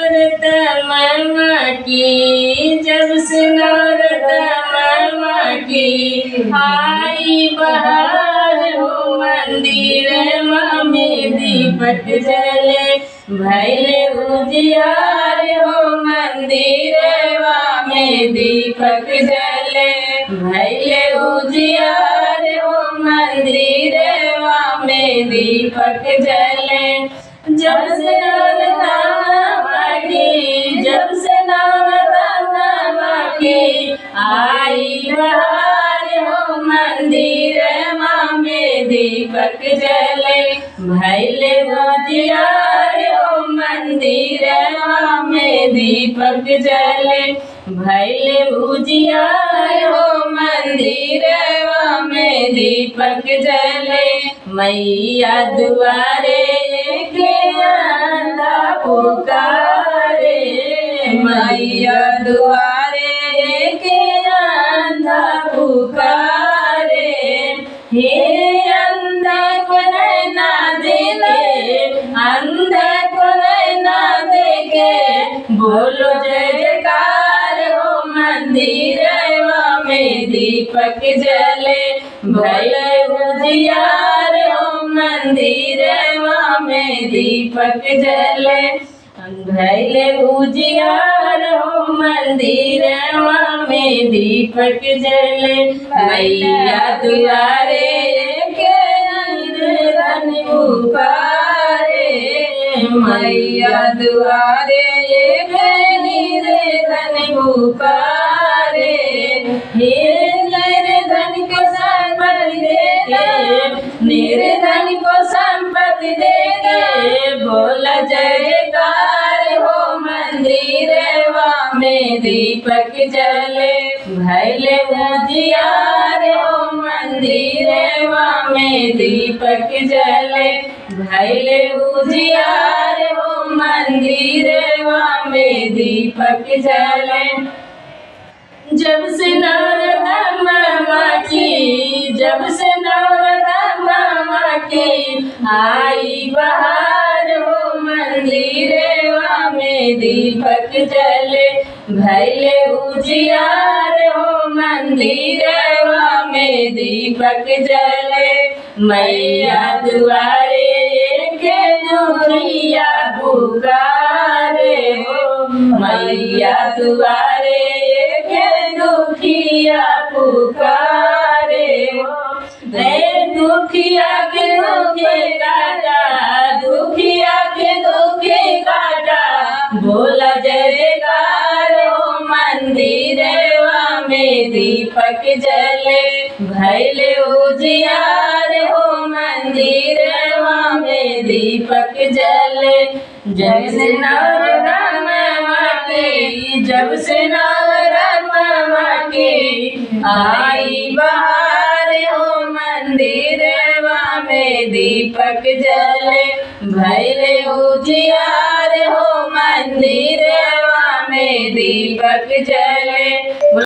नौरत मामा की, जब से नौरत मामा की आई बहार हो मंदिर में दीपक जले भैले उजियार हो मंदिर में दीपक जले भैले उजियार हो मंदिर में दीपक जले। जब से नवरात्र की, जब से नवरात्र की आई बहार हो मंदिर में दीपक जले भैले उजियार हो मंदिर में दीपक जले भैले उजियार हो मंदिर में दीपक जले। मैया दुआरे के अंधा पुकारे, मैया दुआरे के अंधा पुकारे, हे अंधा को नैना देखे, अंधा को नैना देखे बोलो जय जयकार हो मंदिर में दीपक जले भैले उजियार हो मंदिर में दीपक जले भैले उजियार हो मंदिर में दीपक जले। मैया दुआरे के निर्धन पुकारे, मैया दुआरे के निर्धन पुकारे, हे निर्धन को संपत्ति दे दे, निर्धन को संपत्ति दे दे बोला जय जयकार हो मंदिर में दीपक जले भैले उजियार हो मंदिर में दीपक जले भैले उजियार हो मंदिर में दीपक जले। जब से नवरात्र मामा की, जब से नवरात्र मामा की आई बहार हो मंदिर में दीपक जले भैले उजियार हो मंदिर में दीपक जले। मैया दुआरे के दुखिया पुकारे हो, मैया दुआरे के दुखिया पुकारे हो, दुखिया के दुखे काटा, दुखिया के दुखे काटा बोला जय जयकार हो मंदिर में दीपक जले भैले उजियार हो मंदिर में दीपक जले। जब से नवरात्र मामा की, जब से नवरात्र मामा की आई बहार हो मंदिर में दीपक जले भैले उजियार हो मंदिर में दीपक जले।